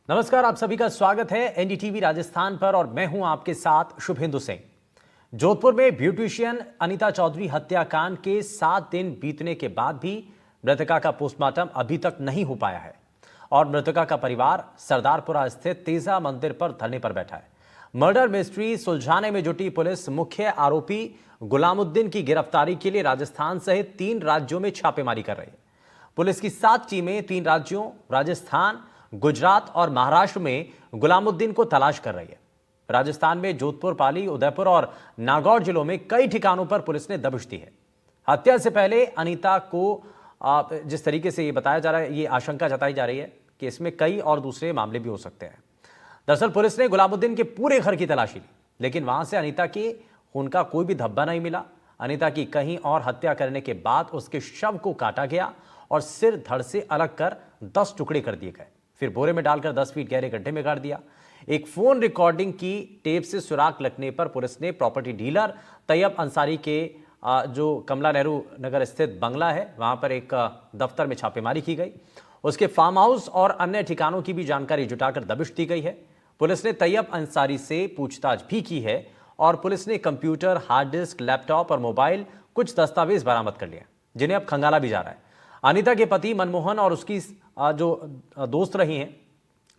नमस्कार, आप सभी का स्वागत है एनडीटीवी राजस्थान पर और मैं हूं आपके साथ शुभेंदु सिंह। जोधपुर में ब्यूटिशियन अनीता चौधरी हत्याकांड के 7 दिन बीतने के बाद भी मृतका का पोस्टमार्टम अभी तक नहीं हो पाया है और मृतका का परिवार सरदारपुरा स्थित तेजा मंदिर पर धरने पर बैठा है। मर्डर मिस्ट्री सुलझाने में जुटी पुलिस मुख्य आरोपी गुलामुद्दीन की गिरफ्तारी के लिए राजस्थान सहित 3 राज्यों में छापेमारी कर रही है। पुलिस की 7 टीमें 3 राज्यों राजस्थान, गुजरात और महाराष्ट्र में गुलामुद्दीन को तलाश कर रही है। राजस्थान में जोधपुर, पाली, उदयपुर और नागौर जिलों में कई ठिकानों पर पुलिस ने दबिश दी है। हत्या से पहले अनीता को जिस तरीके से ये बताया जा रहा है, ये आशंका जताई जा रही है कि इसमें कई और दूसरे मामले भी हो सकते हैं। दरअसल पुलिस ने गुलामुद्दीन के पूरे घर की तलाशी ली, लेकिन वहां से अनीता की खून का कोई भी धब्बा नहीं मिला। अनीता की कहीं और हत्या करने के बाद उसके शव को काटा गया और सिर धड़ से अलग कर 10 टुकड़े कर दिए गए, फिर बोरे में डालकर 10 फीट गहरे गड्ढे में गाड़ दिया। एक फोन रिकॉर्डिंग की टेप से सुराग लगने पर पुलिस ने प्रॉपर्टी डीलर तैयब अंसारी के जो कमला नेहरू नगर स्थित बंगला है वहां पर एक दफ्तर में छापेमारी की गई। उसके फार्म हाउस और अन्य ठिकानों की भी जानकारी जुटाकर दबिश दी गई है। पुलिस ने तैयब अंसारी से पूछताछ भी की है और पुलिस ने कंप्यूटर, हार्ड डिस्क, लैपटॉप और मोबाइल, कुछ दस्तावेज बरामद कर लिए, जिन्हें अब खंगाला भी जा रहा है। अनीता के पति मनमोहन और उसकी जो दोस्त रही हैं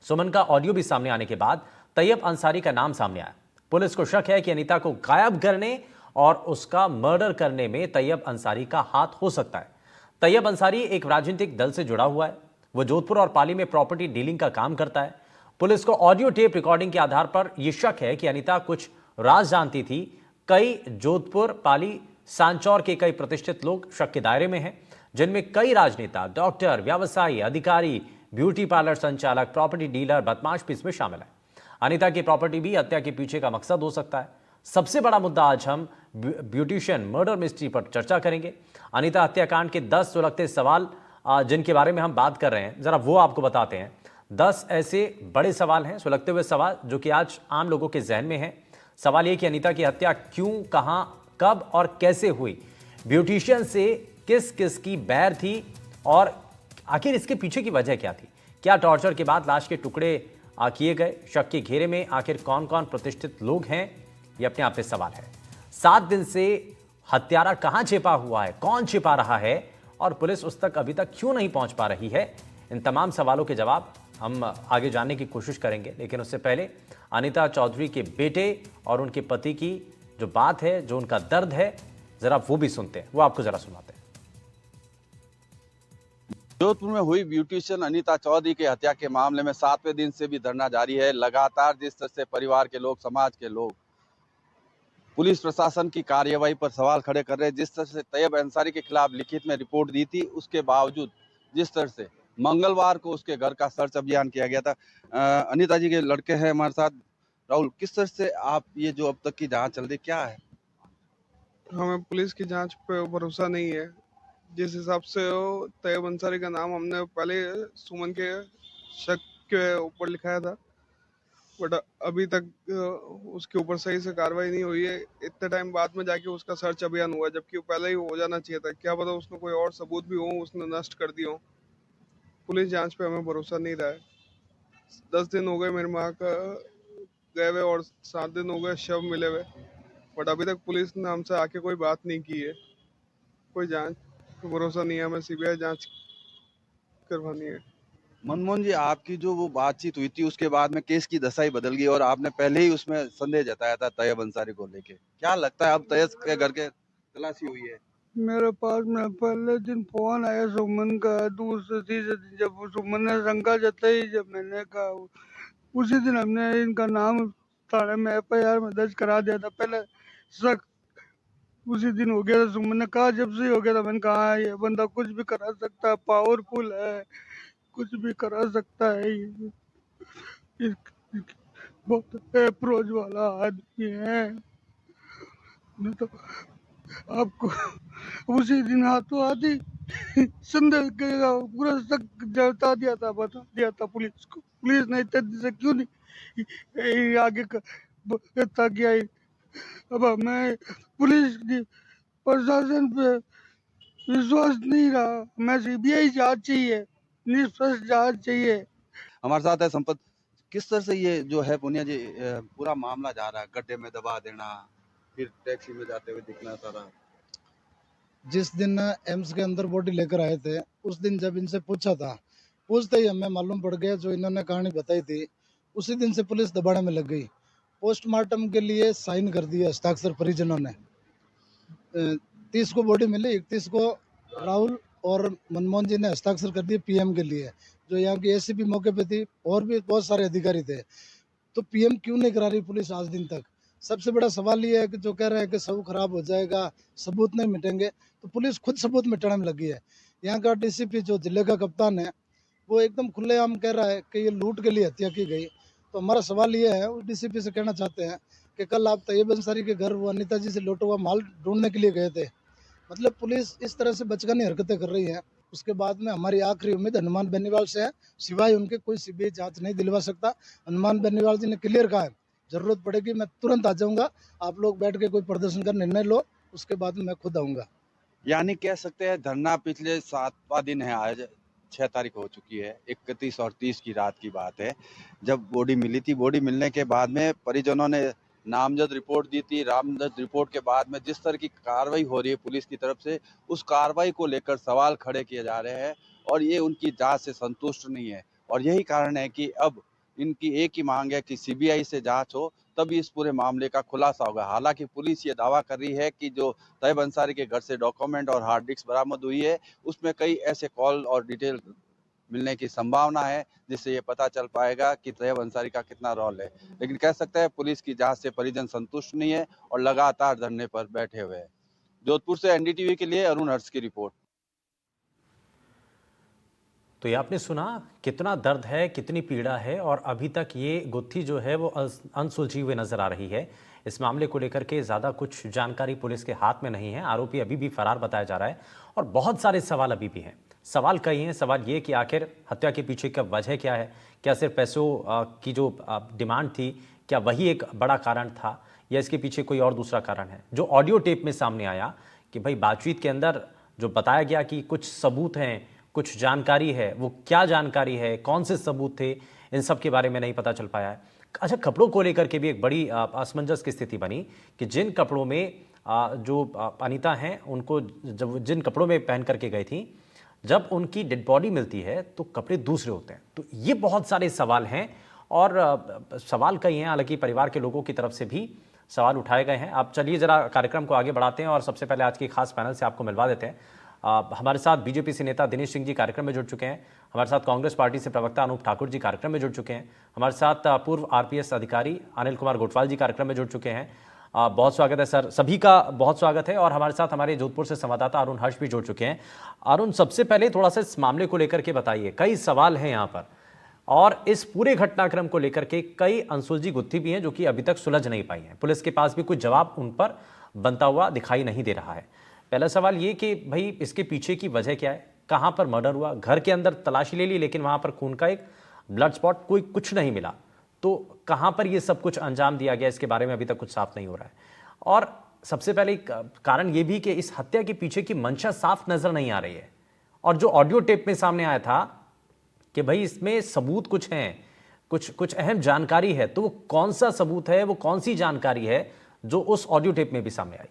सुमन का ऑडियो भी सामने आने के बाद तैयब अंसारी का नाम सामने आया। पुलिस को शक है कि अनीता को गायब करने और उसका मर्डर करने में तैयब अंसारी का हाथ हो सकता है। तैयब अंसारी एक राजनीतिक दल से जुड़ा हुआ है। वो जोधपुर और पाली में प्रॉपर्टी डीलिंग का काम करता है। पुलिस को ऑडियो टेप रिकॉर्डिंग के आधार पर यह शक है कि अनीता कुछ राज जानती थी। कई जोधपुर, पाली, सांचौर के कई प्रतिष्ठित लोग शक के दायरे में हैं, जिनमें कई राजनेता, डॉक्टर, व्यवसायी, अधिकारी, ब्यूटी पार्लर संचालक, प्रॉपर्टी डीलर, बदमाश भी इसमें शामिल है। अनीता की प्रॉपर्टी भी हत्या के पीछे का मकसद हो सकता है। सबसे बड़ा मुद्दा आज हम ब्यूटिशियन मर्डर मिस्ट्री पर चर्चा करेंगे। अनीता हत्याकांड के 10 सुलगते सवाल जिनके बारे में हम बात कर रहे हैं, जरा वो आपको बताते हैं। 10 ऐसे बड़े सवाल हैं, सुलगते हुए सवाल, जो कि आज आम लोगों के जहन में है। सवाल ये कि अनीता की हत्या क्यों, कहां, कब और कैसे हुई, ब्यूटिशियन से किस किस की बैर थी और आखिर इसके पीछे की वजह क्या थी। क्या टॉर्चर के बाद लाश के टुकड़े किए गए, शक के घेरे में आखिर कौन कौन प्रतिष्ठित लोग हैं, ये अपने आप में सवाल है। 7 दिन से हत्यारा कहां छिपा हुआ है, कौन छिपा रहा है और पुलिस उस तक अभी तक क्यों नहीं पहुंच पा रही है, इन तमाम सवालों के जवाब हम आगे जानने की कोशिश करेंगे। लेकिन उससे पहले अनीता चौधरी के बेटे और उनके पति की जो बात है, जो उनका दर्द है, जरा वो भी सुनते हैं, वो आपको जरा सुनाते हैं। जोधपुर में हुई ब्यूटिशियन अनीता चौधरी की हत्या के मामले में 7वें दिन से भी धरना जारी है। लगातार जिस तरह से परिवार के लोग, समाज के लोग पुलिस प्रशासन की कार्यवाही पर सवाल खड़े कर रहे हैं, जिस तरह से तैयब अंसारी के खिलाफ लिखित में रिपोर्ट दी थी, उसके बावजूद जिस तरह से मंगलवार को उसके घर का सर्च अभियान किया गया था। अनीता जी के लड़के हैं हमारे साथ, राहुल, किस तरह से आप ये जो अब तक की जांच चल रही क्या है? हमें पुलिस की जांच पे भरोसा नहीं है। जिस हिसाब से वो तैयब अंसारी का नाम हमने पहले सुमन के शक के ऊपर लिखाया था, बट अभी तक उसके ऊपर सही से कार्रवाई नहीं हुई है। इतने टाइम बाद में जाके उसका सर्च अभियान हुआ, जबकि वो पहले ही हो जाना चाहिए था। क्या पता उसमें कोई और सबूत भी हो, उसने नष्ट कर दिए हो। पुलिस जांच पे हमें भरोसा नहीं रहा है। 10 दिन हो गए मेरी माँ का गए हुए और 7 दिन हो गए शव मिले हुए, बट अभी तक पुलिस ने हमसे आके कोई बात नहीं की है। कोई जांच तो भरोसा नहीं है, हमें सीबीआई जांच करवानी है। मनमोहन जी, आपकी जो वो बातचीत हुई थी उसके बाद में केस की दशा ही बदल गई और आपने पहले ही उसमें संदेह जताया था तैयब अंसारी को लेके। क्या लगता है अब तैयब के घर के तलाशी हुई है? मेरे पास में पहले दिन फोन आया सुमन का, दूसरे तीसरे दिन जब सुमन ने शंका जताई, जब मैंने कहा, उसी दिन हमने इनका नाम थाने में एफआईआर में दर्ज करा दिया था। पहले शक उसी दिन हो गया था। सुमन ने कहा जब से हो गया था, मैंने कहा ये बंदा कुछ भी करा सकता है, पावरफुल है, कुछ भी करा सकता है, ये बहुत अप्रोच वाला आदमी है। नहीं तो आपको उसी दिन हाथों हाथी संदेह का पूरा शक जता दिया था, बता दिया था पुलिस को। पुलिस ने इतने से क्यों नहीं आगे बता गया। अब हमें पुलिस प्रशासन पे विश्वास नहीं रहा। हमें सीबीआई जांच चाहिए, निष्पक्ष जांच चाहिए। हमारे साथ है संपत किस तरह से ये जो है पुनिया जी पूरा मामला जा रहा है? गड्ढे में दबा देना, फिर टैक्सी में जाते हुए दिखना सारा। जिस दिन एम्स के अंदर बॉडी लेकर आए थे, उस दिन जब इनसे पूछा था, पूछते ही हमें मालूम पड़ गया जो इन्होंने कहानी बताई थी, उसी दिन से पुलिस दबाने में लग गई। पोस्टमार्टम के लिए साइन कर दिए हस्ताक्षर परिजनों ने। 30 को बॉडी मिली, 31 को राहुल और मनमोहन जी ने हस्ताक्षर कर दिए पीएम के लिए। जो यहाँ की एसीपी मौके पे थी और भी बहुत सारे अधिकारी थे। तो पीएम क्यों नहीं करा रही पुलिस आज दिन तक? सबसे बड़ा सवाल ये है कि जो कह रहे हैं कि सब खराब हो जाएगा, सबूत नहीं मिटेंगे, तो पुलिस खुद सबूत मिटाने में लगी है। यहाँ का डीसीपी जो जिले का कप्तान है, वो एकदम खुलेआम कह रहा है कि ये लूट के लिए हत्या की गई। तो हमारा सवाल ये है, उस डीसीपी से कहना चाहते हैं कि कल आप तैयब अंसारी के घर वो अनिता जी से लूटा हुआ माल ढूंढने के लिए गए थे। मतलब पुलिस इस तरह से बचकानी हरकतें कर रही है। उसके बाद में हमारी आखिरी उम्मीद हनुमान बेनीवाल से है, सिवाय उनके कोई सीबीआई जांच नहीं दिलवा सकता। हनुमान बेनीवाल जी ने क्लियर कहा है, जरूरत पड़ेगी मैं तुरंत आ जाऊंगा, आप लोग बैठ के कोई प्रदर्शन का निर्णय लो, उसके बाद में मैं खुद आऊंगा। यानी कह सकते हैं धरना पिछले 7वां दिन है, आज 6 तारीख हो चुकी है, 31 और 30 की रात की बात है जब बॉडी मिली थी। बॉडी मिलने के बाद में परिजनों ने नामजद रिपोर्ट दी थी। नामजद रिपोर्ट के बाद में जिस तरह की कार्रवाई हो रही है पुलिस की तरफ से, उस कार्रवाई को लेकर सवाल खड़े किए जा रहे हैं और ये उनकी जांच से संतुष्ट नहीं है। और यही कारण है कि अब इनकी एक ही मांग है कि सीबीआई से जांच हो, तभी इस पूरे मामले का खुलासा होगा। हालांकि पुलिस ये दावा कर रही है कि जो तैयब अंसारी के घर से डॉक्यूमेंट और हार्ड डिस्क बरामद हुई है, उसमें कई ऐसे कॉल और डिटेल मिलने की संभावना है जिससे ये पता चल पाएगा कि तैयब अंसारी का कितना रोल है। लेकिन कह सकते हैं पुलिस की जांच से परिजन संतुष्ट नहीं है और लगातार धरने पर बैठे हुए हैं। जोधपुर से एनडीटीवी के लिए अरुण हर्ष की रिपोर्ट। तो ये आपने सुना कितना दर्द है, कितनी पीड़ा है, और अभी तक ये गुत्थी जो है वो अनसुलझी हुई नजर आ रही है। इस मामले को लेकर के ज़्यादा कुछ जानकारी पुलिस के हाथ में नहीं है। आरोपी अभी भी फरार बताया जा रहा है और बहुत सारे सवाल अभी भी हैं। सवाल कई हैं। सवाल ये कि आखिर हत्या के पीछे का वजह क्या है? क्या सिर्फ पैसों की जो डिमांड थी, क्या वही एक बड़ा कारण था, या इसके पीछे कोई और दूसरा कारण है? जो ऑडियो टेप में सामने आया कि भाई बातचीत के अंदर जो बताया गया कि कुछ सबूत हैं, कुछ जानकारी है, वो क्या जानकारी है, कौन से सबूत थे, इन सब के बारे में नहीं पता चल पाया है। अच्छा, कपड़ों को लेकर के भी एक बड़ी असमंजस की स्थिति बनी कि जिन कपड़ों में जो अनीता हैं, उनको जब जिन कपड़ों में पहन करके गई थी, जब उनकी डेड बॉडी मिलती है तो कपड़े दूसरे होते हैं। तो ये बहुत सारे सवाल हैं और सवाल कई हैं। हालांकि परिवार के लोगों की तरफ से भी सवाल उठाए गए हैं। आप चलिए जरा कार्यक्रम को आगे बढ़ाते हैं और सबसे पहले आज के खास पैनल से आपको मिलवा देते हैं। हमारे साथ बीजेपी से नेता दिनेश सिंह जी कार्यक्रम में जुड़ चुके हैं। हमारे साथ कांग्रेस पार्टी से प्रवक्ता अनूप ठाकुर जी कार्यक्रम में जुड़ चुके हैं। हमारे साथ पूर्व आरपीएस अधिकारी अनिल कुमार गोटवाल जी कार्यक्रम में जुड़ चुके हैं। बहुत स्वागत है सर, सभी का बहुत स्वागत है। और हमारे साथ हमारे जोधपुर से संवाददाता अरुण हर्ष भी जुड़ चुके हैं। अरुण, सबसे पहले थोड़ा सा इस मामले को लेकर के बताइए। कई सवाल हैं यहाँ पर और इस पूरे घटनाक्रम को लेकर के कई अनसुलझी गुत्थी भी हैं जो कि अभी तक सुलझ नहीं पाई हैं। पुलिस के पास भी कोई जवाब उन पर बनता हुआ दिखाई नहीं दे रहा है। पहला सवाल ये कि भाई इसके पीछे की वजह क्या है? कहाँ पर मर्डर हुआ? घर के अंदर तलाशी ले ली लेकिन वहाँ पर खून का एक ब्लड स्पॉट कोई कुछ नहीं मिला। तो कहाँ पर ये सब कुछ अंजाम दिया गया, इसके बारे में अभी तक कुछ साफ नहीं हो रहा है। और सबसे पहले कारण ये भी कि इस हत्या के पीछे की मंशा साफ नजर नहीं आ रही है। और जो ऑडियो टेप में सामने आया था कि भाई इसमें सबूत कुछ हैं, कुछ अहम जानकारी है, तो वो कौन सा सबूत है, वो कौन सी जानकारी है जो उस ऑडियो टेप में भी सामने आई?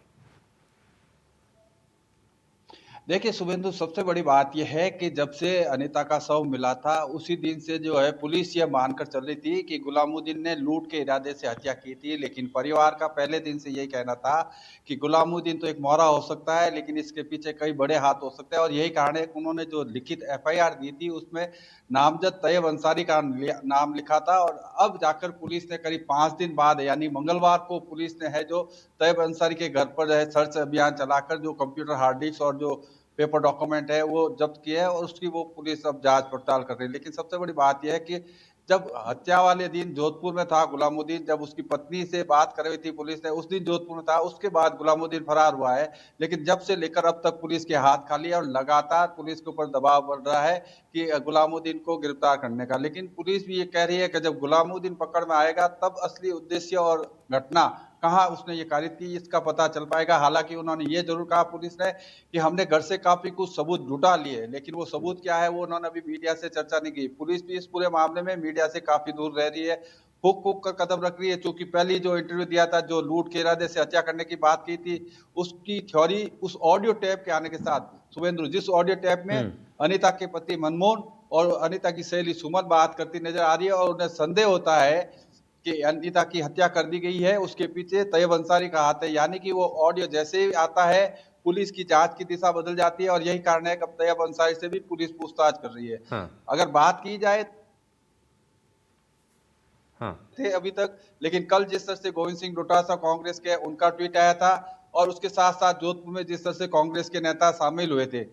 देखिए शुभेंदु, सबसे बड़ी बात यह है कि जब से अनीता का शव मिला था उसी दिन से जो है पुलिस यह मानकर चल रही थी कि गुलामुद्दीन ने लूट के इरादे से हत्या की थी। लेकिन परिवार का पहले दिन से यही कहना था कि गुलामुद्दीन तो एक मोहरा हो सकता है लेकिन इसके पीछे कई बड़े हाथ हो सकते हैं। और यही कारण है कि उन्होंने जो लिखित एफआईआर दी थी उसमें नामजद तैयब अंसारी का नाम लिखा था। और अब जाकर पुलिस ने करीब 5 दिन बाद यानी मंगलवार को पुलिस ने है जो तैयब अंसारी के घर पर है सर्च अभियान चलाकर जो कंप्यूटर हार्ड डिस्क और जो पेपर डॉक्यूमेंट है वो जब्त किया है और उसकी वो पुलिस अब जांच पड़ताल कर रही है। लेकिन सबसे बड़ी बात यह है कि जब हत्या वाले दिन जोधपुर में था गुलामुद्दीन, जब उसकी पत्नी से बात कर रही थी पुलिस ने, उस दिन जोधपुर में था। उसके बाद गुलामुद्दीन फरार हुआ है। लेकिन जब से लेकर अब तक पुलिस के हाथ खाली है और लगातार पुलिस के ऊपर दबाव बढ़ रहा है कि गुलामुद्दीन को गिरफ्तार करने का। लेकिन पुलिस भी ये कह रही है कि जब गुलामुद्दीन पकड़ में आएगा तब असली उद्देश्य और घटना कहाँ उसने ये कारित की, इसका पता चल पाएगा। हालांकि उन्होंने ये जरूर कहा पुलिस ने कि हमने घर से काफी कुछ सबूत जुटा लिए, लेकिन वो सबूत क्या है वो उन्होंने अभी मीडिया से चर्चा नहीं की। पुलिस भी इस पूरे मामले में मीडिया से काफी दूर रह रही है, फूक फूक कर कदम रख रही है। चूंकि पहली जो इंटरव्यू दिया था, जो लूट के इरादे से हत्या करने की बात की थी, उसकी थ्योरी उस ऑडियो टेप के आने के साथ, शुभेंदु, जिस ऑडियो टेप में अनिता के पति मनमोहन और अनिता की सहेली सुमन बात करती नजर आ रही है, और उन्हें संदेह होता है कि अनिता की हत्या कर दी गई है, उसके पीछे तैयब अंसारी का हाथ है। यानी कि वो ऑडियो जैसे ही आता है, पुलिस की जांच की दिशा बदल जाती है, और यही कारण है कि अब तैयब अंसारी से भी पुलिस पूछताछ कर रही है। अगर बात की जाए थे अभी तक, लेकिन कल जिस तरह से गोविंद सिंह डोटासरा कांग्रेस के, उनका ट्वीट आया था, और उसके साथ साथ जोधपुर में जिस तरह से कांग्रेस के नेता शामिल हुए थे,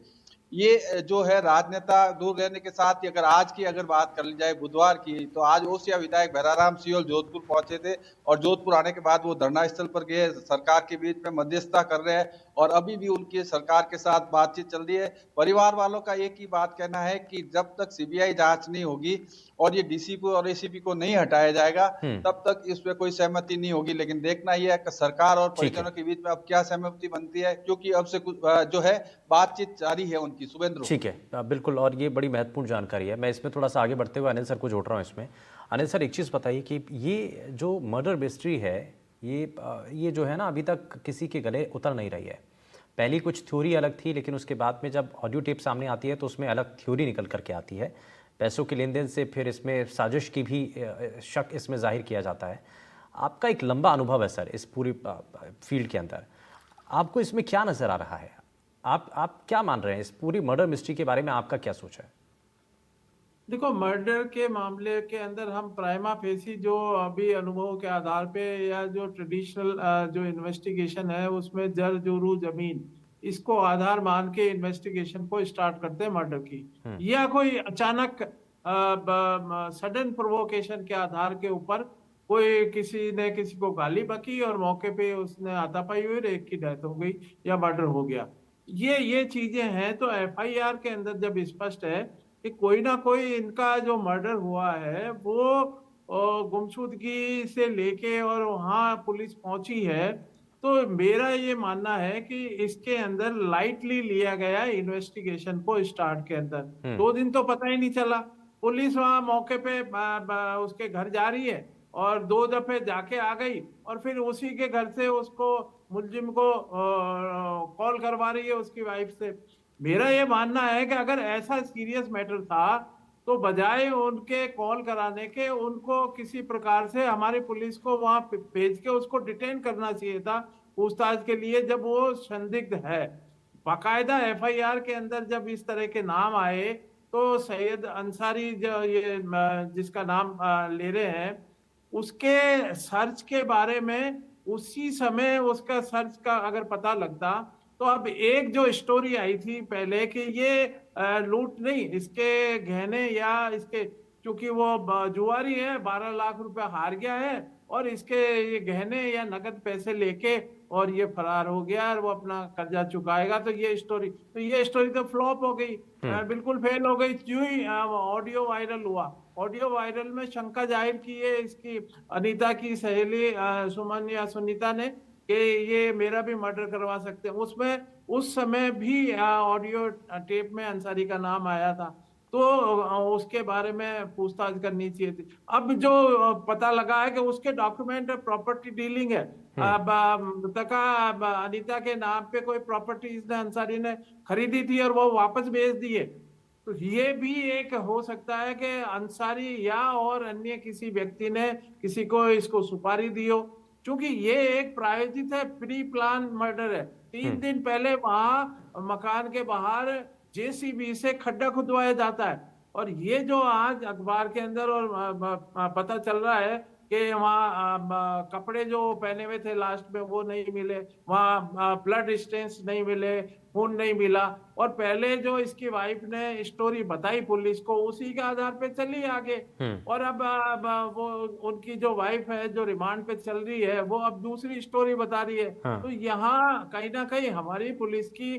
ये जो है राजनेता दूर रहने के साथ ही, अगर आज की अगर बात कर ली जाए बुधवार की, तो आज ओसिया विधायक भैराराम सियोल जोधपुर पहुंचे थे, और जोधपुर आने के बाद वो धरना स्थल पर गए, सरकार के बीच में मध्यस्थता कर रहे हैं, और अभी भी उनकी सरकार के साथ बातचीत चल रही है। परिवार वालों का एक ही बात कहना है कि जब तक सीबीआई जांच नहीं होगी और ये डीसीपी और एसीपी को नहीं हटाया जाएगा, तब तक इस पे कोई सहमति नहीं होगी। लेकिन देखना यह है कि सरकार और परिजनों के बीच में अब क्या सहमति बनती है, क्योंकि अब से कुछ जो है बातचीत जारी है उनकी। शुभेंद्र, ठीक है, बिल्कुल, और ये बड़ी महत्वपूर्ण जानकारी है। मैं इसमें थोड़ा सा आगे बढ़ते हुए अनिल सर को जोड़ रहा हूँ इसमें। अनिल सर, एक चीज़ बताइए कि ये जो मर्डर मिस्ट्री है, ये जो है ना, अभी तक किसी के गले उतर नहीं रही है। पहली कुछ थ्योरी अलग थी, लेकिन उसके बाद में जब ऑडियो टेप सामने आती है तो उसमें अलग थ्योरी निकल करके आती है। पैसों के लेन देन से फिर इसमें साजिश की भी शक इसमें जाहिर किया जाता है। आपका एक लंबा अनुभव है सर इस पूरी फील्ड के अंदर, आपको इसमें क्या नज़र आ रहा है? आप क्या मान रहे हैं इस पूरी मर्डर मिस्ट्री के बारे में? आपका क्या सोच है? देखो, मर्डर के मामले के अंदर हम प्राइमा फेसी जो अभी अनुभव के आधार पे, या जो ट्रेडिशनल जो इन्वेस्टिगेशन है उसमें जर जुरू जमीन, इसको आधार मान के इन्वेस्टिगेशन को स्टार्ट करते हैं मर्डर की, या कोई अचानक सडन प्रोवोकेशन के आधार के ऊपर कोई किसी ने किसी को गाली बकी और मौके पे उसने हाथापाई हुई और एक की डेथ हो गई या मर्डर हो गया। ये चीजें हैं, तो एफआईआर के अंदर जब स्पष्ट है कि कोई ना कोई इनका जो मर्डर हुआ है वो गुमशुदगी से लेके और वहां पुलिस पहुंची है, तो मेरा ये मानना है कि इसके अंदर लाइटली लिया गया इन्वेस्टिगेशन को स्टार्ट के अंदर। 2 दिन तो पता ही नहीं चला, पुलिस वहां मौके पे उसके घर जा रही है और 2 दफे जाके आ गई, और फिर उसी के घर से उसको मुलजिम को कॉल करवा रही है उसकी वाइफ से। मेरा ये मानना है कि अगर ऐसा सीरियस मैटर था तो बजाय उनके कॉल कराने के उनको किसी प्रकार से हमारी पुलिस को वहां भेज के उसको डिटेन करना चाहिए था पूछताछ के लिए, जब वो संदिग्ध है। बाकायदा एफआईआर के अंदर जब इस तरह के नाम आए तो सैयद अंसारी जो ये जिसका नाम ले रहे हैं, उसके सर्च के बारे में उसी समय उसका सर्च का अगर पता लगता, तो अब एक जो स्टोरी आई थी पहले कि ये लूट नहीं, इसके गहने या इसके, क्योंकि वो जुआरी है, 12 लाख रुपए हार गया है और इसके ये गहने या नगद पैसे लेके और ये फरार हो गया और वो अपना कर्जा चुकाएगा, तो ये स्टोरी तो फ्लॉप हो गई, बिल्कुल फेल हो गई। क्यों ही ऑडियो वायरल हुआ, ऑडियो वायरल में शंका जाहिर की है इसकी अनीता की सहेली सुमन या सुनीता ने कि ये मेरा भी मर्डर करवा सकते हैं। उसमें उस समय भी ऑडियो टेप में अंसारी का नाम आया था, तो उसके बारे में पूछताछ करनी चाहिए थी। अब जो पता लगा है कि उसके डॉक्यूमेंट प्रॉपर्टी डीलिंग है, मृतका अनीता के नाम पे कोई प्रॉपर्टी इसने अंसारी ने खरीदी थी और वो वापस बेच दी है। तो ये भी एक हो सकता है कि अंसारी या और अन्य किसी व्यक्ति ने किसी को इसको सुपारी दी हो, क्योंकि ये एक प्रायोजित है, प्री प्लान मर्डर है। 3 दिन पहले वहां मकान के बाहर जेसीबी से खड्डा खुदवाया जाता है, और ये जो आज अखबार के अंदर और पता चल रहा है कि वहाँ कपड़े जो पहने हुए थे लास्ट में वो नहीं मिले, वहाँ ब्लड स्टेन्स नहीं मिले, खून नहीं मिला, और पहले जो इसकी वाइफ ने स्टोरी बताई पुलिस को उसी के आधार पे चली आगे, और अब वो उनकी जो वाइफ है जो रिमांड पे चल रही है वो अब दूसरी स्टोरी बता रही है। तो यहाँ कहीं ना कहीं हमारी पुलिस की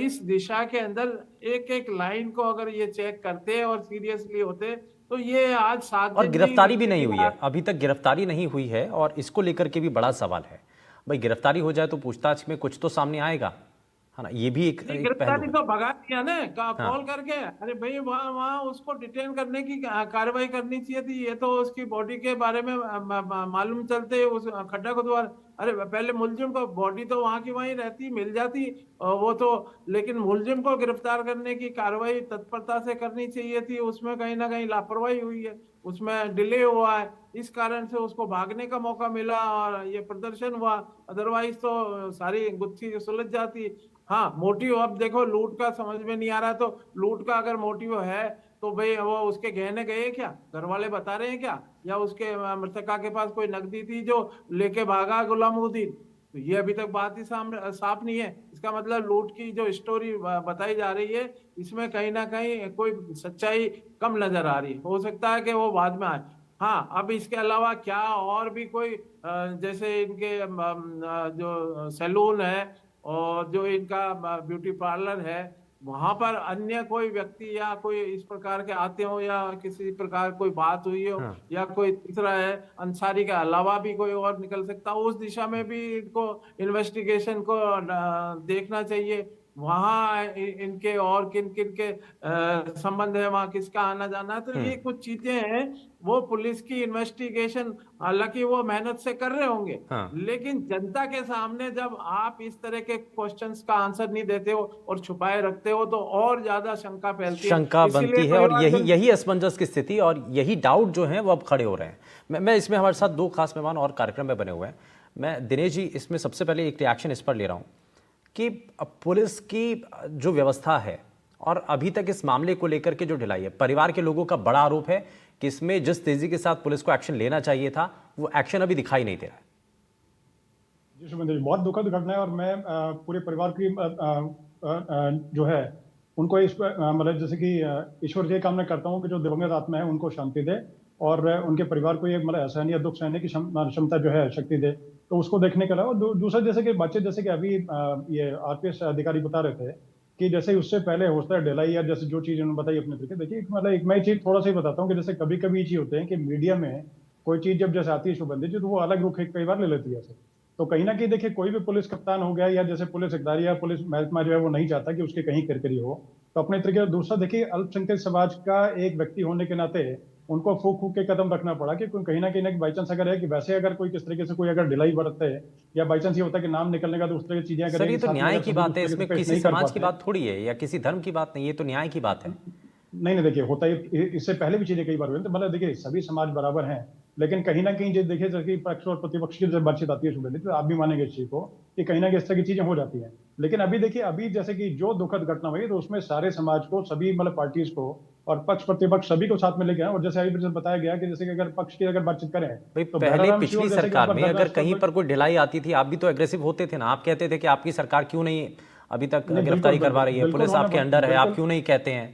इस दिशा के अंदर एक एक लाइन को अगर ये चेक करते और सीरियसली होते तो ये आज 7 और दिन गिरफ्तारी भी बीतने नहीं के हुई है, बाद अभी तक गिरफ्तारी नहीं हुई है और इसको लेकर के भी बड़ा सवाल है। भाई गिरफ्तारी हो जाए तो पूछताछ में कुछ तो सामने आएगा, है ना, ये भी एक नहीं, एक पहलू गिरफ्तारी है। तो भगा दिया ना हाँ। कॉल करके। अरे भाई वहाँ वहाँ उसको डिटेन करने की कार्रवाई करनी चाहिए थी। ये तो उसकी बॉडी के बारे में मालूम चलते उस खड्डा खुदवा। अरे पहले मुलजिम को बॉडी तो वहां की वहीं रहती मिल जाती वो तो। लेकिन मुलजिम को गिरफ्तार करने की कार्रवाई तत्परता से करनी चाहिए थी। उसमें कहीं ना कहीं लापरवाही हुई है, उसमें डिले हुआ है। इस कारण से उसको भागने का मौका मिला और ये प्रदर्शन हुआ। अदरवाइज तो सारी गुत्थी सुलझ जाती। हाँ, मोटिव अब देखो लूट का समझ में नहीं आ रहा। तो लूट का अगर मोटिव है तो भाई वो उसके गहने गए क्या, घर वाले बता रहे हैं क्या? या उसके मृतका के पास कोई नकदी थी जो लेके भागा गुलामुद्दीन? तो ये अभी तक बात ही सामने साफ नहीं है। इसका मतलब लूट की जो स्टोरी बताई जा रही है इसमें कहीं ना कहीं कोई सच्चाई कम नजर आ रही है। हो सकता है कि वो बाद में आए। हाँ, अब इसके अलावा क्या और भी कोई जैसे इनके जो सैलून है और जो इनका ब्यूटी पार्लर है वहां पर अन्य कोई व्यक्ति या कोई इस प्रकार के आते हो या किसी प्रकार कोई बात हुई हो हाँ। या कोई तीसरा है अंसारी के अलावा भी कोई और निकल सकता हो, उस दिशा में भी इनको इन्वेस्टिगेशन को देखना चाहिए। वहां इनके और किन किन के संबंध है, वहां किसका आना जाना है। तो ये कुछ चीजें हैं वो पुलिस की इन्वेस्टिगेशन हालांकि वो मेहनत से कर रहे होंगे, हाँ। लेकिन जनता के सामने जब आप इस तरह के क्वेश्चंस का आंसर नहीं देते हो और छुपाए रखते हो तो और ज्यादा शंका फैलती है। शंका इसीलिए बनती है और यही परिवारजन यही असमंजस की स्थिति और यही डाउट जो है वो अब खड़े हो रहे हैं। मैं इसमें हमारे साथ दो खास मेहमान और कार्यक्रम में बने हुए हैं। मैं दिनेश जी इसमें सबसे पहले एक रिएक्शन इस पर ले रहा हूँ कि पुलिस की जो व्यवस्था है और अभी तक इस मामले को लेकर के जो ढिलाई है, परिवार के लोगों का बड़ा आरोप है कि इसमें जिस तेजी के साथ पुलिस को एक्शन लेना चाहिए था वो एक्शन अभी दिखाई नहीं दे रहा है। जी शुभेंद्र जी, बहुत दुखद घटना है और मैं पूरे परिवार की जो है उनको इस मतलब जैसे कि ईश्वर से कामना करता हूँ कि जो दिवंगत आत्मा है उनको शांति दे और उनके परिवार को ये मतलब सहने या दुख सहने की क्षमता जो है शक्ति दे। तो उसको देखने के अलावा दूसरा जैसे कि बच्चे जैसे कि अभी ये आरपीएस अधिकारी बता रहे थे कि जैसे उससे पहले होता है ढिलाई या जैसे जो चीज उन्होंने बताई अपने तरीके। देखिए मतलब एक मैं चीज थोड़ा सा ही बताता हूँ कि जैसे कभी कभी ये चीज होते हैं कि मीडिया में कोई चीज जब जैसे आती है शुभेंद्र जी तो वो अलग रुख कई बार ले लेती है ऐसे। तो कहीं ना कहीं देखिए कोई भी पुलिस कप्तान हो गया या जैसे पुलिस अधिकारी या पुलिस महकमा जो है वो नहीं चाहता कि उसके कहीं किरकिरी हो। तो अपने तरीके से दूसरा देखिए अल्पसंख्यक समाज का एक व्यक्ति होने के नाते उनको फूक फूक के कदम रखना पड़ा कि कहीं ना कहीं बाई चांस अगर है कि वैसे अगर कोई किस तरीके से कोई अगर ढिलाई बरतते है या बाई चांस ये होता है कि नाम निकलने का तो उस तरह की चीजें सर ये तो न्याय की बात है, अगर इसमें पेश किसी नहीं कर समाज की पाते। बात थोड़ी है या किसी धर्म की बात नहीं, ये तो न्याय की बात है। नहीं नहीं देखिए होता है इससे पहले भी चीजें कई बार हुई तो मतलब देखिए सभी समाज बराबर हैं लेकिन कहीं ना कहीं जो देखिए जैसे पक्ष और प्रतिपक्ष की जब बातचीत आती है शुभेंद्र तो आप भी मानेंगे इस चीज को कि कहीं ना कहीं इस तरह की चीजें हो जाती हैं। लेकिन अभी देखिए अभी जैसे कि जो दुखद घटना हुई तो उसमें सारे समाज को सभी मतलब पार्टीज को और पक्ष प्रतिपक्ष सभी को साथ में लेके आए। और जैसे अभी बताया गया कि जैसे कि अगर पक्ष की अगर बातचीत करें भाई तो पहले बहराराम पिछली शिवल जैसे कि सरकार में अगर बर्दाश्त कहीं पर कोई ढिलाई आती थी आप भी तो एग्रेसिव होते थे ना, आप कहते थे कि आपकी सरकार क्यों नहीं अभी तक नहीं गिरफ्तारी बिल्कुल करवा रही है, बिल्कुल पुलिस होना आपके अंडर है, आप बिल्कुल क्यों नहीं कहते हैं,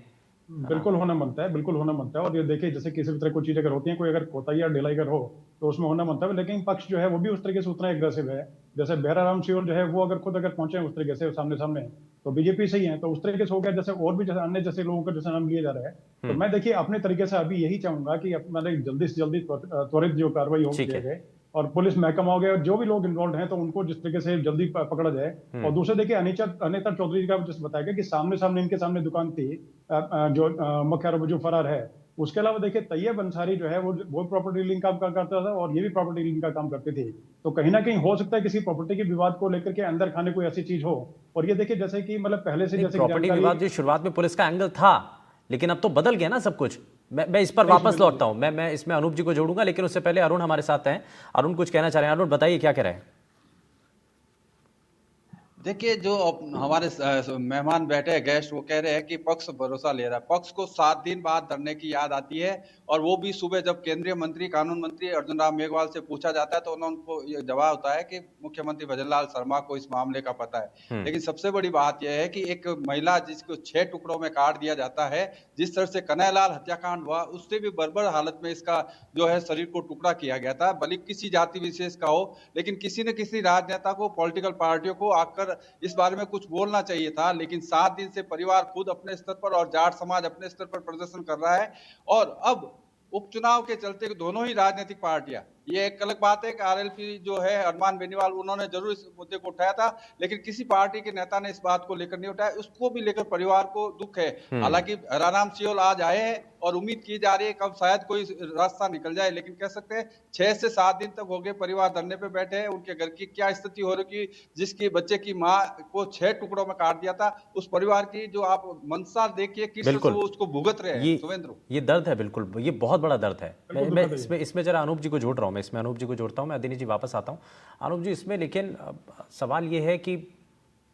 है ना। बिल्कुल होना बनता है बिल्कुल होना बनता है। और ये देखिए जैसे किसी भी तरह कोई चीज अगर होती है कोई अगर कोताही या ढिलाई अगर हो तो उसमें होना बनता है। लेकिन पक्ष जो है वो भी उस तरीके से उतना एग्रेसिव है। जैसे बहराराम शिवल जो है वो अगर खुद अगर पहुंचे उस तरीके से सामने सामने तो बीजेपी से ही है तो उस तरीके से हो गया। जैसे और भी जैसे अन्य जैसे लोगों का जैसे नाम लिया जा रहा है तो मैं देखिए अपने तरीके से अभी यही चाहूंगा कि मतलब जल्दी से जल्दी त्वरित जो कार्रवाई हो ठीक किया है। जाए और पुलिस महकमा हो गया और जो भी लोग इन्वॉल्व हैं तो उनको जिस तरीके से जल्दी पकड़ा जाए। और दूसरे देखिए अनिता चौधरी का जैसे बताया गया कि सामने सामने इनके सामने दुकान थी जो मुख्य आरोपी जो फरार है। उसके अलावा देखिए तैयब अंसारी जो है वो प्रॉपर्टी डीलिंग का काम करता था और ये भी प्रॉपर्टी डीलिंग का काम करते थे। तो कहीं ना कहीं हो सकता है किसी प्रॉपर्टी के विवाद को लेकर के अंदर खाने कोई ऐसी चीज हो। और ये देखिए जैसे कि मतलब पहले से नहीं, जैसे प्रॉपर्टी जानकारी विवाद जो शुरुआत में पुलिस का एंगल था लेकिन अब तो बदल गया ना सब कुछ। मैं इस पर नहीं, वापस लौटता हूं, मैं इसमें अनूप जी को जोड़ूंगा लेकिन उससे पहले अरुण हमारे साथ हैं। अरुण कुछ कहना चाह रहे हैं, अरुण बताइए क्या कह रहे हैं। देखिए जो हमारे मेहमान बैठे हैं गेस्ट वो कह रहे हैं कि पक्ष भरोसा ले रहा है। पक्ष को 7 दिन बाद धरने की याद आती है और वो भी सुबह जब केंद्रीय मंत्री कानून मंत्री अर्जुन राम मेघवाल से पूछा जाता है तो उनको ये जवाब होता है कि मुख्यमंत्री भजनलाल शर्मा को इस मामले का पता है। लेकिन सबसे बड़ी बात यह है कि एक महिला जिसको 6 टुकड़ों में काट दिया जाता है, जिस तरह से कन्हैयालाल हत्याकांड हुआ उससे भी बर्बर हालत में इसका जो है शरीर को टुकड़ा किया गया था, भले किसी जाति विशेष का हो। लेकिन किसी न किसी राजनेता को पॉलिटिकल पार्टियों को आकर इस बारे में कुछ बोलना चाहिए था। लेकिन 7 दिन से परिवार खुद अपने स्तर पर और जाट समाज अपने स्तर पर प्रदर्शन कर रहा है और अब उपचुनाव के चलते दोनों ही राजनीतिक पार्टियां, ये एक अलग बात है कि आरएलपी जो है हनुमान बेनीवाल उन्होंने जरूर इस मुद्दे को उठाया था, लेकिन किसी पार्टी के नेता ने इस बात को लेकर नहीं उठाया। उसको भी लेकर परिवार को दुख है। हालांकि राराम सियोल आज आए हैं और उम्मीद की जा रही है कब शायद कोई रास्ता निकल जाए, लेकिन कह सकते हैं 6 से 7 दिन तक हो गए परिवार धरने पे बैठे हैं। उनके घर की क्या स्थिति हो रही, जिसकी बच्चे की माँ को 6 टुकड़ों में काट दिया था, उस परिवार की जो आप मंशा देखिए किस तरह से बिल्कुल। वो उसको भुगत रहे हैं। ये सुवेंद्र, ये दर्द है, बिल्कुल ये बहुत बड़ा दर्द है। बिल्कुल मैं दुखद है ये। इसमें जरा अनूप जी को जोड़ रहा हूँ, मैं इसमें अनूप जी को जोड़ता हूँ, मैं दिनेश जी वापस आता हूँ। अनूप जी इसमें, लेकिन सवाल ये है कि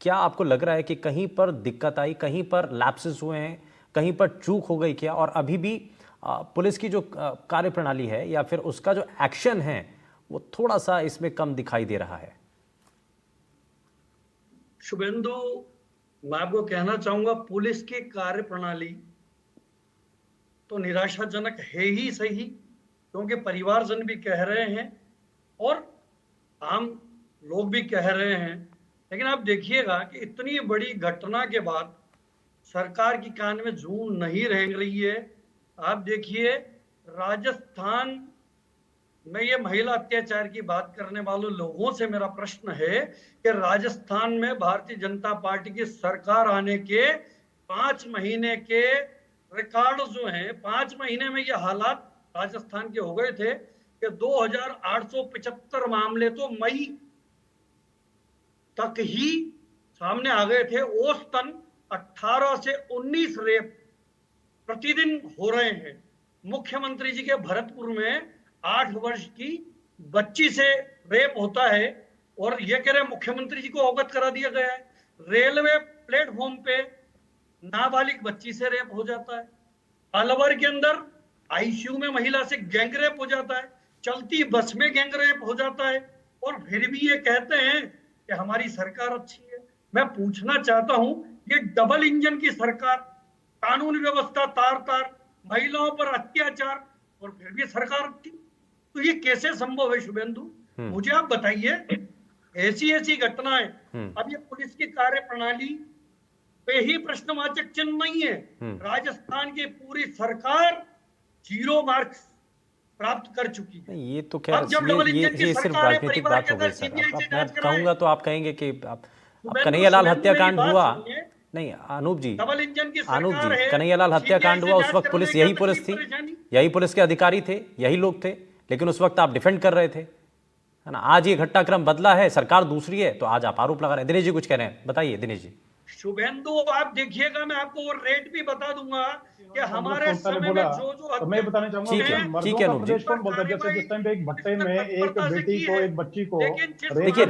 क्या आपको लग रहा है कि कहीं पर दिक्कत आई, कहीं पर लैप्सेस हुए हैं, कहीं पर चूक हो गई क्या, और अभी भी पुलिस की जो कार्यप्रणाली है या फिर उसका जो एक्शन है वो थोड़ा सा इसमें कम दिखाई दे रहा है? शुभेंदु, मैं आपको कहना चाहूंगा पुलिस की कार्यप्रणाली तो निराशाजनक है ही सही, क्योंकि परिवारजन भी कह रहे हैं और आम लोग भी कह रहे हैं। लेकिन आप देखिएगा कि इतनी बड़ी घटना के बाद सरकार की कान में जू नहीं रेंग रही है। आप देखिए राजस्थान में ये महिला अत्याचार की बात करने वालों लोगों से मेरा प्रश्न है कि राजस्थान में भारतीय जनता पार्टी की सरकार आने के 5 महीने के रिकॉर्ड जो हैं, 5 महीने में ये हालात राजस्थान के हो गए थे कि 2875 मामले तो मई तक ही सामने आ गए थे। औसतन 18 से 19 रेप प्रतिदिन हो रहे हैं। मुख्यमंत्री जी के भरतपुर में 8 वर्ष की बच्ची से रेप होता है और ये कह रहे मुख्यमंत्री जी को अवगत करा दिया गया है। रेलवे प्लेटफॉर्म पे नाबालिग बच्ची से रेप हो जाता है। अलवर के अंदर आईसीयू में महिला से गैंग रेप हो जाता है। चलती बस में गैंग रेप हो जाता है और फिर भी ये कहते हैं कि हमारी सरकार अच्छी है। मैं पूछना चाहता हूं, ये डबल इंजन की सरकार, कानून व्यवस्था तार तार, महिलाओं पर अत्याचार और फिर भी सरकार अच्छी, तो ये कैसे संभव है शुभेंदु? मुझे आप बताइए। ऐसी घटनाएं, अब ये पुलिस की कार्यप्रणाली पे ही प्रश्नवाचक चिन्ह नहीं है। राजस्थान की पूरी सरकार 0 मार्क्स प्राप्त कर चुकी है। ये तो खैर अब जब डबल इंजन की ये सिर्फ सरकार है, राजनीतिक परिवार बात के हो गई अंदर सर। CBI अब से मैं जांच कराएं। कहूंगा तो आप कहेंगे कि अब शुभेंदु, कन्हैयालाल शुभेंदु, हत्याकांड मेरी हुआ, बात सुनिए। नहीं अनूप जी, डबल इंजन की अनूप सरकार जी, है, कन्हैयालाल हत्याकांड CBI हुआ, से उस वक्त जांच पुलिस करने यही का पुलिस तकलीफ थी, परेशानी। यही पुलिस के अधिकारी थे, यही लोग थे, लेकिन उस वक्त आप डिफेंड कर रहे थे, है ना। आज ये घटनाक्रम बदला है, सरकार दूसरी है, तो आज आप आरोप लगा रहे हैं। दिनेश जी कुछ कह रहे हैं, बताइए दिनेश जी। शुभेंदु, आप देखिएगा, मैं आपको वो रेट भी बता दूंगा कि हमारे पहले समय में बोला, जो तो मैं बताना चाहूंगा ठीक कि है, मर्दों ठीक है का अनूप जी। प्रदेश कौन बोलता है? जैसे जिस टाइम पे एक भट्टे में एक बेटी को, एक बच्ची को देखिए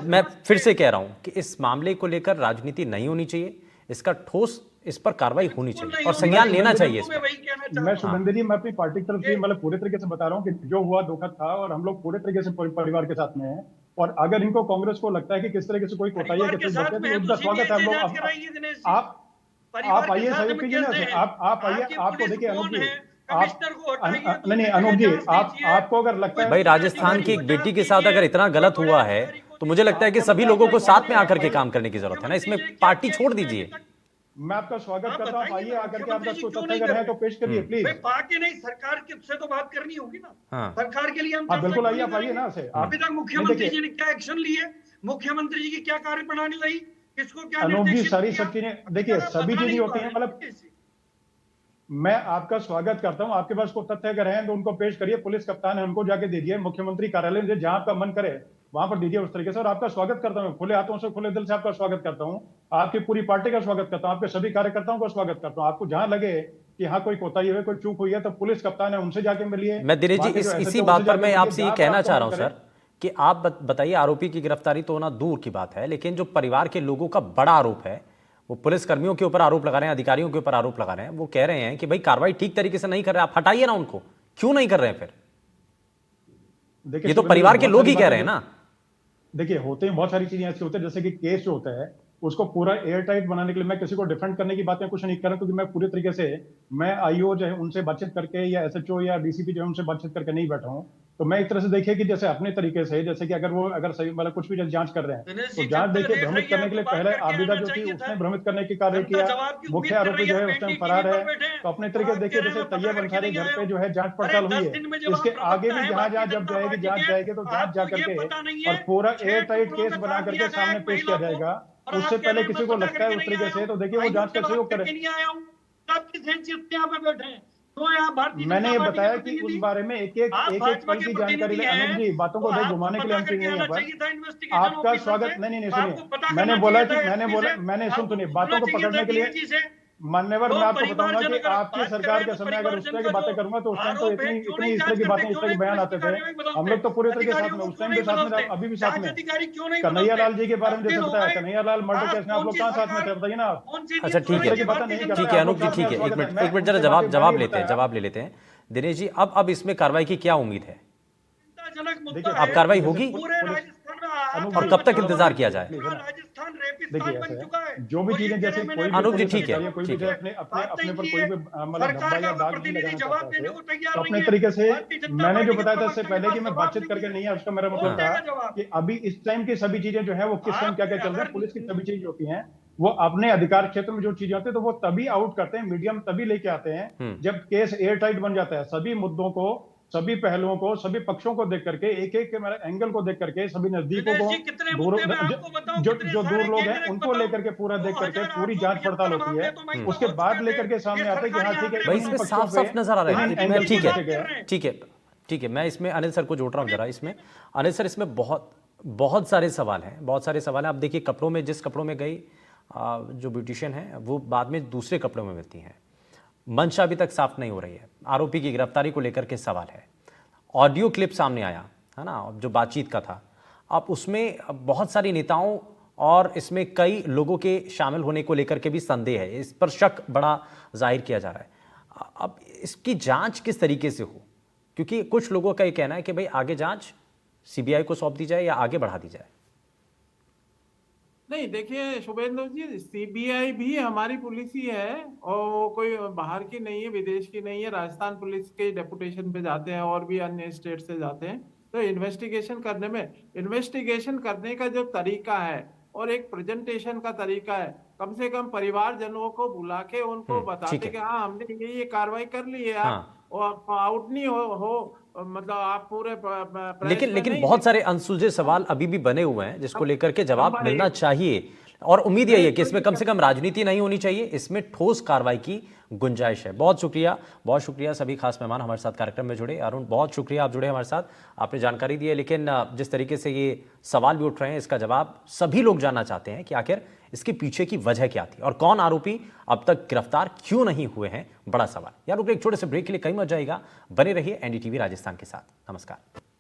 मैं फिर से कह रहा हूं कि इस मामले को लेकर राजनीति नहीं होनी चाहिए, इसका ठोस इस पर कार्रवाई होनी चाहिए और संज्ञान लेना चाहिए इस पर। मैं शुभेंद्र जी, मैं अपनी पार्टी की तरफ से मतलब पूरे तरीके से बता रहा हूँ कि जो हुआ दुखद था और हम लोग पूरे तरीके से परिवार के साथ में हैं। और अगर इनको कांग्रेस को लगता है कि किस तरीके से कोई कोताही है, किसी बच्चे तो उनका स्वागत है। हम लोग आप आइए, सहयोग कीजिए ना। आप आइए, आपको देखिए अनूप जी, आप नहीं अनूप जी, आपको अगर लगता है भाई राजस्थान की एक बेटी के साथ अगर इतना गलत हुआ है तो मुझे लगता है कि सभी लोगों को साथ में आकर के काम करने की जरूरत है ना, इसमें पार्टी छोड़ दीजिए। मैं आपका स्वागत करता हूं। आइए आकर के आप 10 को तथ्य अगर है तो पेश करिए प्लीज। पार्टी नहीं, सरकार से तो बात करनी होगी ना। हाँ। सरकार के लिए हम बिल्कुल आइए, आप आइए ना से। अभी तक मुख्यमंत्री जी ने क्या एक्शन लिए, मुख्यमंत्री जी की क्या कार्यप्रणाली रही, किसको क्या अनूप जी, निर्देशित सारी किया? सब चीजें देखिए, सभी चीजें होती हैं। मतलब मैं आपका स्वागत करता हूं। आपके पास कोई तथ्य अगर हैं तो उनको पेश करिए। पुलिस कप्तान है, उनको जाके दीजिए। मुख्यमंत्री कार्यालय में जहां आपका मन करे वहां पर दीजिए उस तरीके से। और आपका स्वागत करता हूं, खुले हाथों से, खुले दिल से आपका स्वागत करता हूं। आपकी पूरी पार्टी का स्वागत करता हूं, आपके सभी कार्यकर्ताओं का स्वागत करता हूं। आपको जहां लगे कि हाँ कोई कोताही हुई, कोई चूक हुई है, तो पुलिस कप्तान है, उनसे जाके मिलिए। मैं दिनेश जी इसी बात पर मैं आपसे ये कहना चाह रहा हूं सर कि आप बताइए, आरोपी की गिरफ्तारी तो होना दूर की बात है, लेकिन जो परिवार के लोगों का बड़ा आरोप है, वो पुलिस कर्मियों के ऊपर आरोप लगा रहे हैं, अधिकारियों के ऊपर आरोप लगा रहे हैं। वो कह रहे हैं कि भाई कार्रवाई ठीक तरीके से नहीं कर रहे, आप हटाइए ना उनको। क्यों नहीं कर रहे हैं फिर? ये तो परिवार के लोग ही कह रहे हैं ना। देखिए, होते हैं बहुत सारी चीजें ऐसी होती है, जैसे कि केस जो होता है उसको पूरा एयर टाइट बनाने के लिए मैं किसी को डिफेंड करने की बातें कुछ नहीं कर रहा, क्योंकि मैं पूरे तरीके से मैं आईओ जो है उनसे बातचीत करके या एसएचओ या डीसीपी जो है उनसे बातचीत करके नहीं बैठा हूं। तो मैं एक तरह से देखिए कि जैसे अपने तरीके से, जैसे कि अगर सही मतलब कुछ भी जांच कर रहे हैं दिनेश तो जी, जांच जब तक देखिए देख भ्रमित रही है करने के लिए आपको बात पहले करके आबिदा आना जो थी चाहिए उसने था। भ्रमित करने की कार्य जनता किया, जवाब की मुख्य उम्मीद कर आरोपी रही जो है, है उस पेटी टाइम की फरार नींद है। पर बैठे हैं तो अपने और तरीके से आप कह देखिए रहे हैं जैसे मैं पता तैयब करके अंसारी नहीं घर आया पे हूँ। जो है जांच अरे पड़ताल हुई 10 है, दिन में जब इसके आप प्रवक्ता आगे भी हैं जहां भारतीय जहां जब जनता जाएगी पार्टी जांच के, जाएगी तो जांच जा आपको ये करके पता नहीं और है पूरा 6 एयर टाइट टुकड़ों केस में बना काट करके दिया गया सामने एक पेश किया महिला को, जाएगा। और उससे आप कह पहले रहे हैं किसी मैं को पता लगता है करके उस नहीं तरीके आया से हूँ। तो देखिए वो भाइयों जांच का से बात सहयोग करे। करके नहीं आया हूँ। आप किस हैसियत से यहाँ पे बैठे हैं? तो आप भारतीय मैंने जनता ये पार्टी के बताया कि उस प्रतिनिधि, बारे में आप एक भाजपा पल के की जानकारी प्रतिनिधि ले। अनूप हैं, जी, बातों तो को आपको घुमाने के लिए पता हम करके नहीं है आना यहाँ पर। चाहिए था इन्वेस्टिगेशन आपका ऑफिसर स्वागत, से। नहीं सुनिए, आपको पता मैंने करना बोला चाहिए कि था एसपी से, मैंने आपको सुनिए पूछना बातों को चाहिए था पकड़ने के लिए डीआईजी से। मान्यवर, जो मैं आपको बताऊंगा कि परिवारजन अगर आपकी बात कर सरकार रहे हैं के तो समय अगर उस परिवारजन तरह की का बातें जो करूंगा तो उस टाइम तो आरोप है इतनी क्यों इतनी नहीं इस तरह जांच की बातें, करते, इस क्यों तरह के नहीं बयान पुलिस आते की थे। कार्यवाही हम बदलते, लोग तो पूरे तरीके साथ अधिकारियों में को उस क्यों टाइम नहीं पे साथ में बदलते, था, अभी भी साथ जांच में। अधिकारी क्यों नहीं कन्हैया बदलते? लाल जी के बारे में अब दिन जैसे हो बताया, गए, कन्हैया लाल मर्डर आप केस में आप कौन लोग सी कहाँ साथ में थे सरकार, बताइए ना आप। कौन सी अच्छा नींद सो ठीक इस है, तरह रही की है बातें भारतीय नहीं जनता ठीक करते है आप पार्टी लोग, अनूप जी, साथ में ठीक है, स्वागत है। मैं एक मिनट जरा उनसे बातें जवाब नहीं लेते हैं, बताया। दिनेश जी। अब इसमें कार्रवाई की क्या उम्मीद है? चिंताजनक देखिए मुद्दा अब है। कार्रवाई जैसे होगी पूरे पुलिस, राजस्थान में अनूप और जी, कब तक मतलब इंतजार किया जाए? प्लीज पूरा है ना, राजस्थान देखिए रेगिस्तान बन ऐसे चुका है, है जो भी और ये चीजें, कह रहे जैसे हैं मैंने कोई भी अनूप जी पुलिस ठीक है, अधिकारी, कोई भी ठीक है। बात अपने नहीं पर की कोई है। भी मतलब सरकार धब्बा का या कोई दाग नहीं प्रतिनिधि लगाना जवाब चाहता देने है को तैयार तो नहीं अपने है। तरीके से भारतीय जनता मैंने जो पार्टी के बताया था इससे प्रवक्ता के पहले कि पास मैं जवाब बातचीत नहीं करके है, नहीं है, उसका मेरा कौन मतलब था देगा जवाब? कि अभी इस टाइम की सभी चीजें जो है वो किस टाइम आप क्या क्या चल रहा है, अगर पुलिस की सभी चीजें होती हैं वो अपने अधिकार क्षेत्र में जो चीजें होती है तो वो तभी आउट करते हैं, मीडियम तभी लेके आते हैं जब केस एयर टाइट बन जाता है। सभी मुद्दों को, सभी पहलुओं को, सभी पक्षों को देख करके, एक एक एंगल को देख करके, सभी नजदीकों दिनेश को, जी कितने दूर मुद्दे मैं आपको बताऊं, जो कितने जो दूर सारे लोग हैं गैंग रेप उनको बताऊं? लेकर के पूरा देख करके पूरी जांच पड़ताल 2875 होती है। मामले तो महिला उसके हो बाद चुके लेकर थे। के ये सामने आते हैं कि हाँ सरकारी ठीक है आंकड़े भाई इन इसमें पक्षों साफ पे, साफ नजर आ रहा इन है। एंगल ठीक को है, देखे गए हैं। ठीक है, ठीक है। मैं इसमें अनिल सर को जोड़ रहा हूँ जरा इसमें। अनिल सर, इसमें बहुत बहुत सारे सवाल हैं, बहुत सारे सवाल हैं। आप देखिए कपड़ों में, जिस कपड़ों में गई जो ब्यूटिशियन है वो बाद में दूसरे कपड़ों में मिलती हैं। मंशा अभी तक साफ नहीं हो रही है। आरोपी की गिरफ्तारी को लेकर के सवाल है। ऑडियो क्लिप सामने आया है ना, जो बातचीत का था, अब उसमें बहुत सारी नेताओं और इसमें कई लोगों के शामिल होने को लेकर के भी संदेह है। इस पर शक बड़ा जाहिर किया जा रहा है। अब इसकी जांच किस तरीके से हो, क्योंकि कुछ लोगों का ये कहना है कि भाई आगे जांच सीबीआई को सौंप दी जाए या आगे बढ़ा दी जाए। नहीं, देखिए शुभेंदु जी, सीबीआई भी हमारी पुलिस ही है और वो कोई बाहर की नहीं है, विदेश की नहीं है। राजस्थान पुलिस के डेपुटेशन पे जाते हैं और भी अन्य स्टेट से जाते हैं। तो इन्वेस्टिगेशन करने का जो तरीका है और एक प्रेजेंटेशन का तरीका है, कम से कम परिवारजनों को बुला के उनको ठीक बताते है। कि हाँ हमने ये कार्रवाई कर ली है, हाँ, आप और आउट नहीं हो मतलब आप पूरे प्रेस लेकिन में लेकिन नहीं बहुत सारे अनसुलझे सवाल अभी भी बने हुए हैं जिसको लेकर के जवाब नंबर मिलना एक, चाहिए। और उम्मीद यही है कि मैं तो इसमें ये कम से कम राजनीति नहीं होनी चाहिए, इसमें ठोस कार्रवाई की गुंजाइश है। बहुत शुक्रिया सभी खास मेहमान हमारे साथ कार्यक्रम में जुड़े। अरुण, बहुत शुक्रिया, आप जुड़े हमारे साथ, आपने जानकारी दी है। लेकिन जिस तरीके से ये सवाल भी उठ रहे हैं, इसका जवाब सभी लोग जानना चाहते हैं कि आखिर इसके पीछे की वजह क्या थी और कौन आरोपी अब तक गिरफ्तार क्यों नहीं हुए हैं, बड़ा सवाल। यार रुक एक छोटे से ब्रेक के लिए कहीं मत जाएगा, बने रहिए एनडीटीवी राजस्थान के साथ। नमस्कार।